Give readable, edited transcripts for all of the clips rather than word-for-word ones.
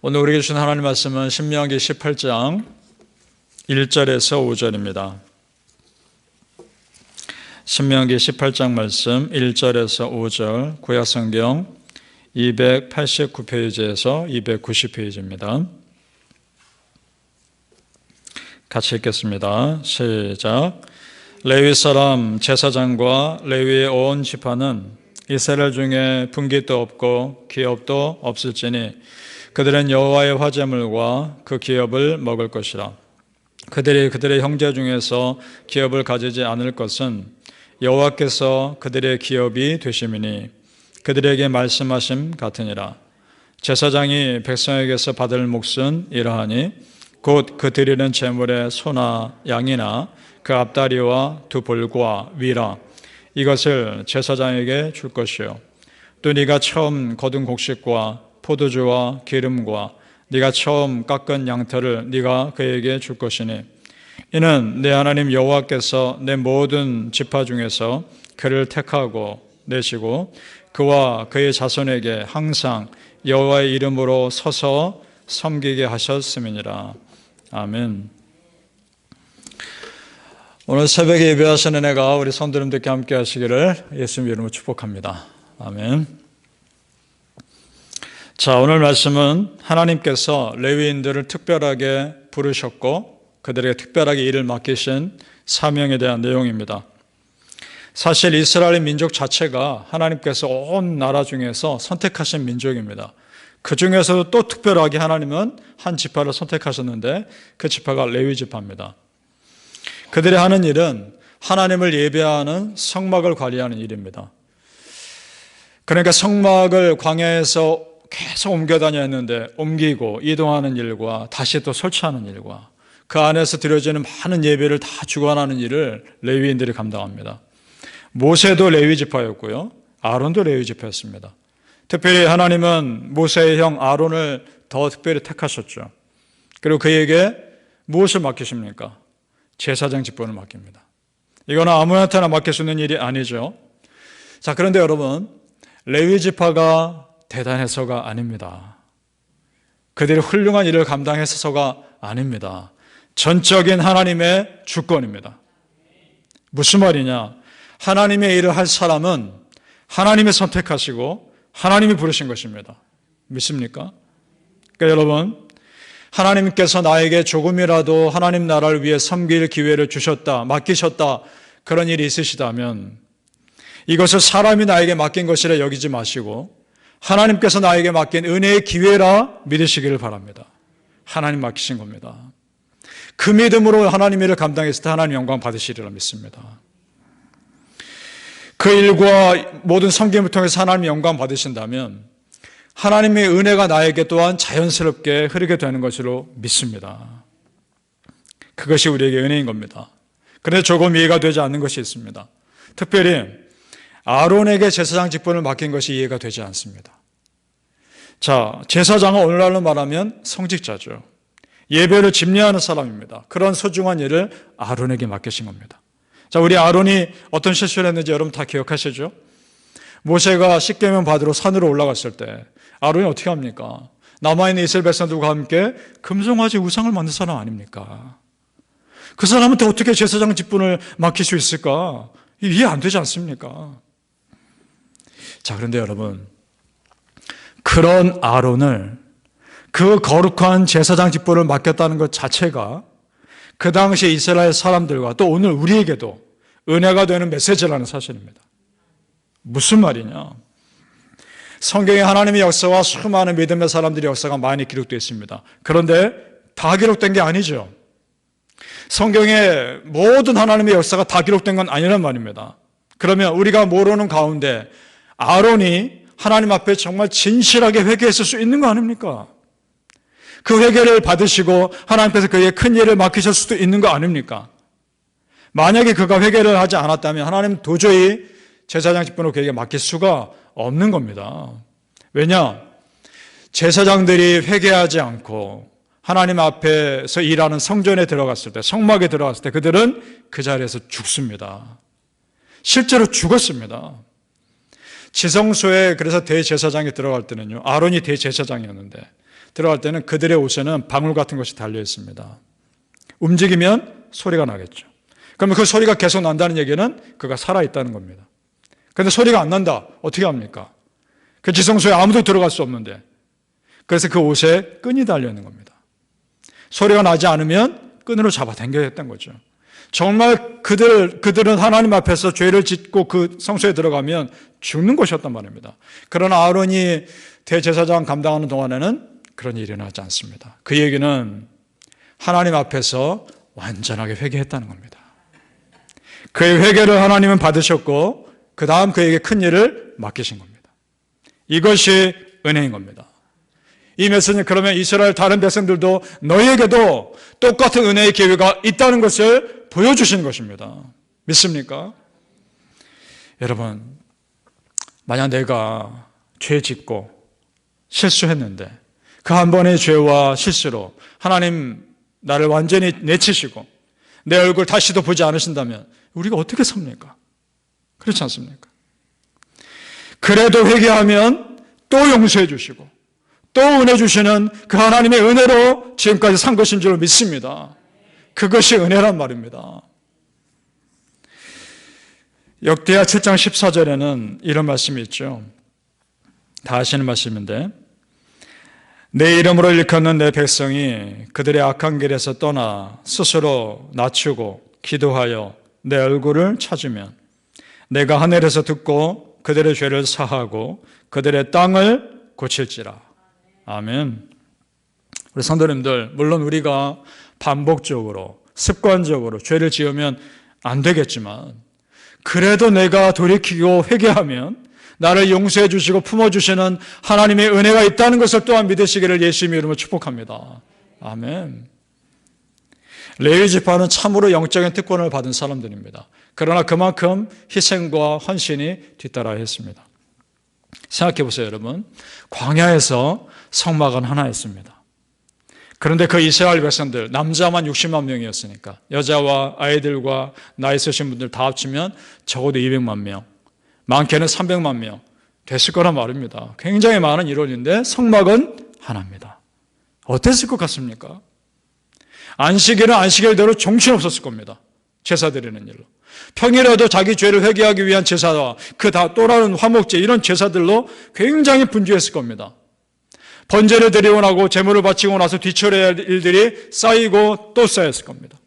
오늘 우리에게 주신 하나님 말씀은 신명기 18장 1절에서 5절입니다. 신명기 18장 말씀 1절에서 5절, 구약성경 289페이지에서 290페이지입니다. 같이 읽겠습니다. 시작. 레위 사람 제사장과 레위의 온 지파는 이스라엘 중에 분깃도 없고 기업도 없을지니 그들은 여호와의 화제물과 그 기업을 먹을 것이라. 그들의 형제 중에서 기업을 가지지 않을 것은 여호와께서 그들의 기업이 되심이니 그들에게 말씀하심 같으니라. 제사장이 백성에게서 받을 몫은 이러하니 곧 그 드리는 제물의 소나 양이나 그 앞다리와 두 볼과 위라 이것을 제사장에게 줄 것이요. 또 네가 처음 거둔 곡식과 포도주와 기름과 네가 처음 깎은 양털을 네가 그에게 줄 것이니 이는 내 하나님 여호와께서 내 모든 지파 중에서 그를 택하고 내시고 그와 그의 자손에게 항상 여호와의 이름으로 서서 섬기게 하셨음이니라. 아멘. 오늘 새벽에 예배하시는 은혜가 우리 성도님들께 함께 하시기를 예수님 이름으로 축복합니다. 아멘. 자, 오늘 말씀은 하나님께서 레위인들을 특별하게 부르셨고 그들에게 특별하게 일을 맡기신 사명에 대한 내용입니다. 사실 이스라엘 민족 자체가 하나님께서 온 나라 중에서 선택하신 민족입니다. 그 중에서도 또 특별하게 하나님은 한 지파를 선택하셨는데 그 지파가 레위 지파입니다. 그들이 하는 일은 하나님을 예배하는 성막을 관리하는 일입니다. 그러니까 성막을 광야에서 계속 옮겨 다녀야 했는데 옮기고 이동하는 일과 다시 또 설치하는 일과 그 안에서 드려지는 많은 예배를 다 주관하는 일을 레위인들이 감당합니다. 모세도 레위 지파였고요. 아론도 레위 지파였습니다. 특별히 하나님은 모세의 형 아론을 더 특별히 택하셨죠. 그리고 그에게 무엇을 맡기십니까? 제사장 직분을 맡깁니다. 이거는 아무한테나 맡길 수 있는 일이 아니죠. 자, 그런데 여러분, 레위 지파가 대단해서가 아닙니다. 그들이 훌륭한 일을 감당해서가 아닙니다. 전적인 하나님의 주권입니다. 무슨 말이냐? 하나님의 일을 할 사람은 하나님이 선택하시고 하나님이 부르신 것입니다. 믿습니까? 그러니까 여러분, 하나님께서 나에게 조금이라도 하나님 나라를 위해 섬길 기회를 주셨다, 맡기셨다, 그런 일이 있으시다면 이것을 사람이 나에게 맡긴 것이라 여기지 마시고 하나님께서 나에게 맡긴 은혜의 기회라 믿으시기를 바랍니다. 하나님 맡기신 겁니다. 그 믿음으로 하나님 일을 감당했을 때 하나님 영광 받으시리라 믿습니다. 그 일과 모든 섬김을 통해서 하나님 영광 받으신다면 하나님의 은혜가 나에게 또한 자연스럽게 흐르게 되는 것으로 믿습니다. 그것이 우리에게 은혜인 겁니다. 그런데 조금 이해가 되지 않는 것이 있습니다. 특별히 아론에게 제사장 직분을 맡긴 것이 이해가 되지 않습니다. 자, 제사장은 오늘날로 말하면 성직자죠. 예배를 집례하는 사람입니다. 그런 소중한 일을 아론에게 맡기신 겁니다. 자, 우리 아론이 어떤 실수를 했는지 여러분 다 기억하시죠? 모세가 십계명 받으러 산으로 올라갔을 때 아론이 어떻게 합니까? 남아있는 이스라엘 백성들과 함께 금송아지 우상을 만든 사람 아닙니까? 그 사람한테 어떻게 제사장 직분을 맡길 수 있을까? 이해 안 되지 않습니까? 자, 그런데 여러분, 그런 아론을 그 거룩한 제사장 직분을 맡겼다는 것 자체가 그 당시 이스라엘 사람들과 또 오늘 우리에게도 은혜가 되는 메시지라는 사실입니다. 무슨 말이냐? 성경에 하나님의 역사와 수많은 믿음의 사람들의 역사가 많이 기록되어 있습니다. 그런데 다 기록된 게 아니죠. 성경에 모든 하나님의 역사가 다 기록된 건 아니란 말입니다. 그러면 우리가 모르는 가운데 아론이 하나님 앞에 정말 진실하게 회개했을 수 있는 거 아닙니까? 그 회개를 받으시고 하나님께서 그에게 큰 일을 맡기실 수도 있는 거 아닙니까? 만약에 그가 회개를 하지 않았다면 하나님 도저히 제사장 직분을 그에게 맡길 수가 없는 겁니다. 왜냐? 제사장들이 회개하지 않고 하나님 앞에서 일하는 성전에 들어갔을 때, 성막에 들어갔을 때 그들은 그 자리에서 죽습니다. 실제로 죽었습니다. 지성소에 그래서 대제사장이 들어갈 때는요, 아론이 대제사장이었는데 들어갈 때는 그들의 옷에는 방울 같은 것이 달려 있습니다. 움직이면 소리가 나겠죠. 그러면 그 소리가 계속 난다는 얘기는 그가 살아있다는 겁니다. 그런데 소리가 안 난다. 어떻게 합니까? 그 지성소에 아무도 들어갈 수 없는데. 그래서 그 옷에 끈이 달려 있는 겁니다. 소리가 나지 않으면 끈으로 잡아당겨야 했던 거죠. 정말 그들은 하나님 앞에서 죄를 짓고 그 성소에 들어가면 죽는 것이었단 말입니다. 그러나 아론이 대제사장 감당하는 동안에는 그런 일이 일어나지 않습니다. 그 얘기는 하나님 앞에서 완전하게 회개했다는 겁니다. 그의 회개를 하나님은 받으셨고 그 다음 그에게 큰 일을 맡기신 겁니다. 이것이 은혜인 겁니다. 이 메시지는 그러면 이스라엘 다른 백성들도 너희에게도 똑같은 은혜의 기회가 있다는 것을 보여주시는 것입니다. 믿습니까? 여러분, 만약 내가 죄 짓고 실수했는데 그 한 번의 죄와 실수로 하나님 나를 완전히 내치시고 내 얼굴 다시도 보지 않으신다면 우리가 어떻게 삽니까? 그렇지 않습니까? 그래도 회개하면 또 용서해 주시고 또 은혜 주시는 그 하나님의 은혜로 지금까지 산 것인 줄 믿습니다. 그것이 은혜란 말입니다. 역대하 7장 14절에는 이런 말씀이 있죠. 다 아시는 말씀인데 내 이름으로 일컫는 내 백성이 그들의 악한 길에서 떠나 스스로 낮추고 기도하여 내 얼굴을 찾으면 내가 하늘에서 듣고 그들의 죄를 사하고 그들의 땅을 고칠지라. 아멘. 우리 성도님들, 물론 우리가 반복적으로 습관적으로 죄를 지으면 안 되겠지만 그래도 내가 돌이키고 회개하면 나를 용서해 주시고 품어주시는 하나님의 은혜가 있다는 것을 또한 믿으시기를 예수님의 이름으로 축복합니다. 아멘. 레위 지파는 참으로 영적인 특권을 받은 사람들입니다. 그러나 그만큼 희생과 헌신이 뒤따라 했습니다. 생각해 보세요, 여러분. 광야에서 성막은 하나였습니다. 그런데 그 이스라엘 백성들, 남자만 60만 명이었으니까 여자와 아이들과 나이 있으신 분들 다 합치면 적어도 200만 명, 많게는 300만 명 됐을 거란 말입니다. 굉장히 많은 인원인데 성막은 하나입니다. 어땠을 것 같습니까? 안식일은 안식일대로 정신없었을 겁니다. 제사 드리는 일로. 평일에도 자기 죄를 회개하기 위한 제사와 그 다 또 다른 화목제 이런 제사들로 굉장히 분주했을 겁니다. 번제를 드리고 나고 제물을 바치고 나서 뒤처리해야 할 일들이 쌓이고 또 쌓였을 겁니다.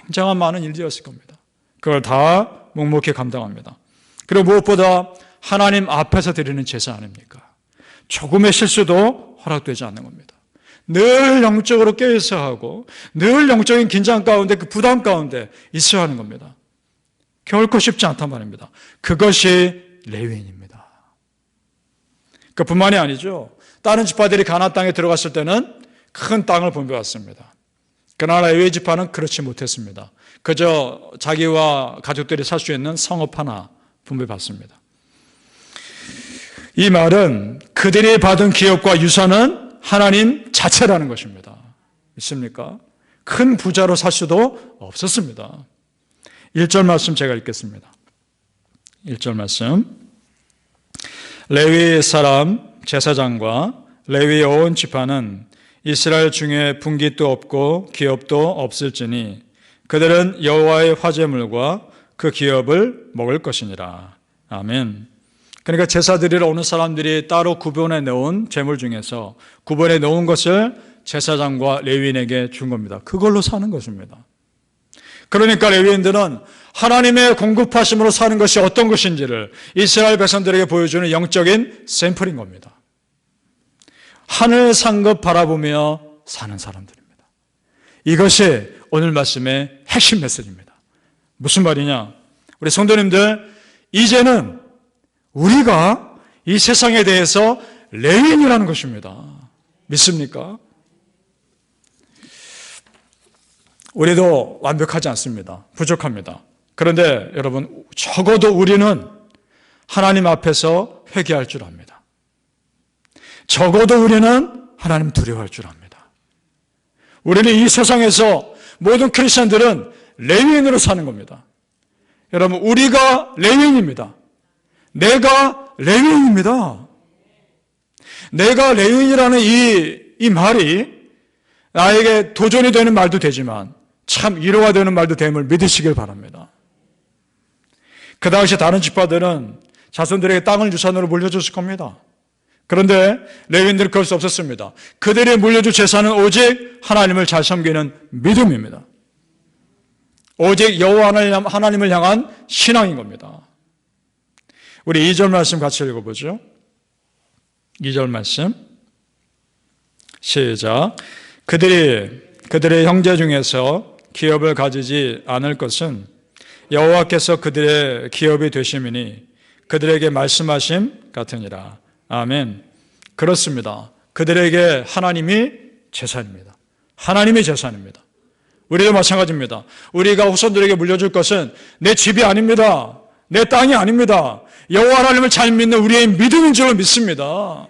굉장한 많은 일들이었을 겁니다. 그걸 다 묵묵히 감당합니다. 그리고 무엇보다 하나님 앞에서 드리는 제사 아닙니까? 조금의 실수도 허락되지 않는 겁니다. 늘 영적으로 깨어있어야 하고 늘 영적인 긴장 가운데 그 부담 가운데 있어야 하는 겁니다. 결코 쉽지 않단 말입니다. 그것이 레위인입니다. 그뿐만이 아니죠. 다른 지파들이 가나안 땅에 들어갔을 때는 큰 땅을 분배받습니다. 그러나 레위 지파는 그렇지 못했습니다. 그저 자기와 가족들이 살 수 있는 성읍 하나 분배받습니다. 이 말은 그들이 받은 기업과 유산은 하나님 자체라는 것입니다. 있습니까? 큰 부자로 살 수도 없었습니다. 1절 말씀 제가 읽겠습니다. 1절 말씀. 레위 사람 제사장과 레위의 온 지파는 이스라엘 중에 분깃도 없고 기업도 없을지니 그들은 여호와의 화제물과 그 기업을 먹을 것이니라. 아멘. 그러니까 제사 드리러 오는 사람들이 따로 구분해 놓은 제물 중에서 구분해 놓은 것을 제사장과 레위인에게 준 겁니다. 그걸로 사는 것입니다. 그러니까 레위인들은 하나님의 공급하심으로 사는 것이 어떤 것인지를 이스라엘 백성들에게 보여주는 영적인 샘플인 겁니다. 하늘 상급 바라보며 사는 사람들입니다. 이것이 오늘 말씀의 핵심 메시지입니다. 무슨 말이냐? 우리 성도님들, 이제는 우리가 이 세상에 대해서 레위인이라는 것입니다. 믿습니까? 우리도 완벽하지 않습니다. 부족합니다. 그런데 여러분, 적어도 우리는 하나님 앞에서 회개할 줄 압니다. 적어도 우리는 하나님 두려워할 줄 압니다. 우리는 이 세상에서 모든 크리스천들은 레위인으로 사는 겁니다. 여러분, 우리가 레위인입니다. 내가 레위인입니다. 내가 레위인이라는 이 말이 나에게 도전이 되는 말도 되지만 참 위로가 되는 말도 됨을 믿으시길 바랍니다. 그 당시 다른 지파들은 자손들에게 땅을 유산으로 물려줬을 겁니다. 그런데 레위인들은 그럴 수 없었습니다. 그들이 물려줄 재산은 오직 하나님을 잘 섬기는 믿음입니다. 오직 여호와 하나님을 향한 신앙인 겁니다. 우리 2절 말씀 같이 읽어보죠. 2절 말씀 시작. 그들의 형제 중에서 기업을 가지지 않을 것은 여호와께서 그들의 기업이 되심이니 그들에게 말씀하심 같으니라. 아멘. 그렇습니다. 그들에게 하나님이 재산입니다. 하나님이 재산입니다. 우리도 마찬가지입니다. 우리가 후손들에게 물려줄 것은 내 집이 아닙니다. 내 땅이 아닙니다. 여호와 하나님을 잘 믿는 우리의 믿음인 줄로 믿습니다.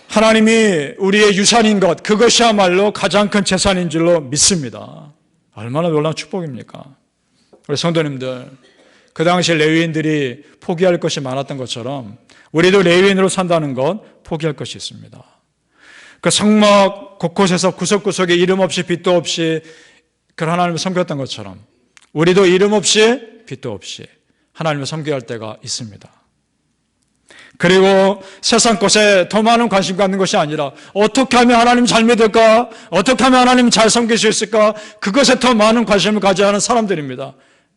하나님이 우리의 유산인 것, 그것이야말로 가장 큰 재산인 줄로 믿습니다. 얼마나 놀라운 축복입니까? 우리 성도님들, 그 당시 레위인들이 포기할 것이 많았던 것처럼 우리도 레위인으로 산다는 것 포기할 것이 있습니다. 그 성막 곳곳에서 구석구석에 이름 없이 빛도 없이 그 하나님을 섬겼던 것처럼 우리도 이름 없이 빛도 없이 하나님을 섬겨야 할 때가 있습니다. 그리고 세상 것에 더 많은 관심 갖는 것이 아니라 어떻게 하면 하나님 잘 믿을까? 어떻게 하면 하나님 잘 섬길 수 있을까? 그것에 더 많은 관심을 가져야 하는 사람들입니다.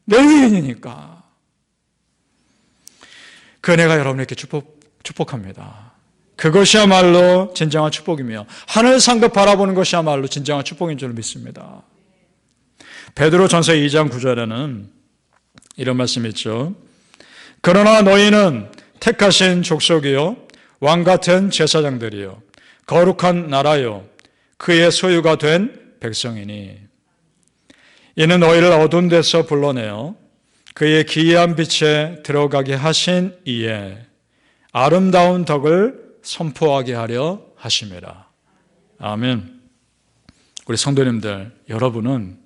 레위인이니까. 그 은혜가 여러분에게 축복합니다. 그것이야말로 진정한 축복이며 하늘 상급 바라보는 것이야말로 진정한 축복인 줄 믿습니다. 베드로전서 2장 9절에는 이런 말씀이 있죠. 그러나 너희는 택하신 족속이요 왕같은 제사장들이요 거룩한 나라요 그의 소유가 된 백성이니 이는 너희를 어두운 데서 불러내어 그의 기이한 빛에 들어가게 하신 이에 아름다운 덕을 선포하게 하려 하심이라. 아멘. 우리 성도님들, 여러분은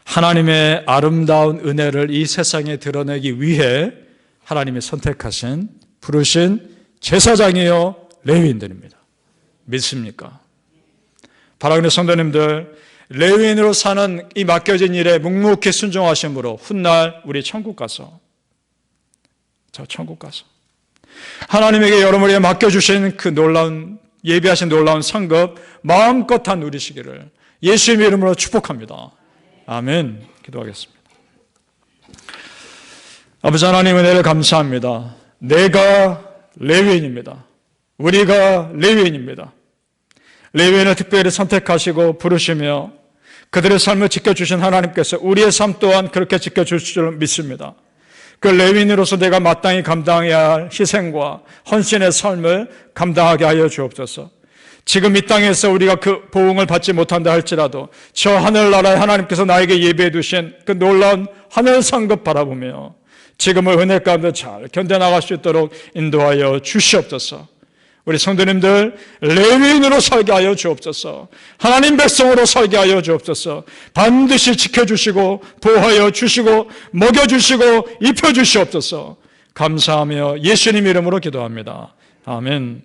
하나님의 아름다운 은혜를 이 세상에 드러내기 위해 하나님이 선택하신 부르신 제사장이요 레위인들입니다. 믿습니까? 바라는 성도님들, 레위인으로 사는 이 맡겨진 일에 묵묵히 순종하심으로 훗날 우리 천국 가서 하나님에게 여러분에게 맡겨주신 그 놀라운 예비하신 놀라운 상급 마음껏 다 누리시기를 예수님의 이름으로 축복합니다. 아멘. 기도하겠습니다. 아버지 하나님 은혜를 감사합니다. 내가 레위인입니다. 우리가 레위인입니다. 레위인을 특별히 선택하시고 부르시며 그들의 삶을 지켜주신 하나님께서 우리의 삶 또한 그렇게 지켜주실 줄 믿습니다. 그 레위인으로서 내가 마땅히 감당해야 할 희생과 헌신의 삶을 감당하게 하여 주옵소서. 지금 이 땅에서 우리가 그 보응을 받지 못한다 할지라도 저 하늘나라에 하나님께서 나에게 예비해 두신 그 놀라운 하늘 상급 바라보며 지금을 은혜 가운데 잘 견뎌나갈 수 있도록 인도하여 주시옵소서. 우리 성도님들 레위인으로 살게 하여 주옵소서. 하나님 백성으로 살게 하여 주옵소서. 반드시 지켜주시고 보호하여 주시고 먹여주시고 입혀주시옵소서. 감사하며 예수님 이름으로 기도합니다. 아멘.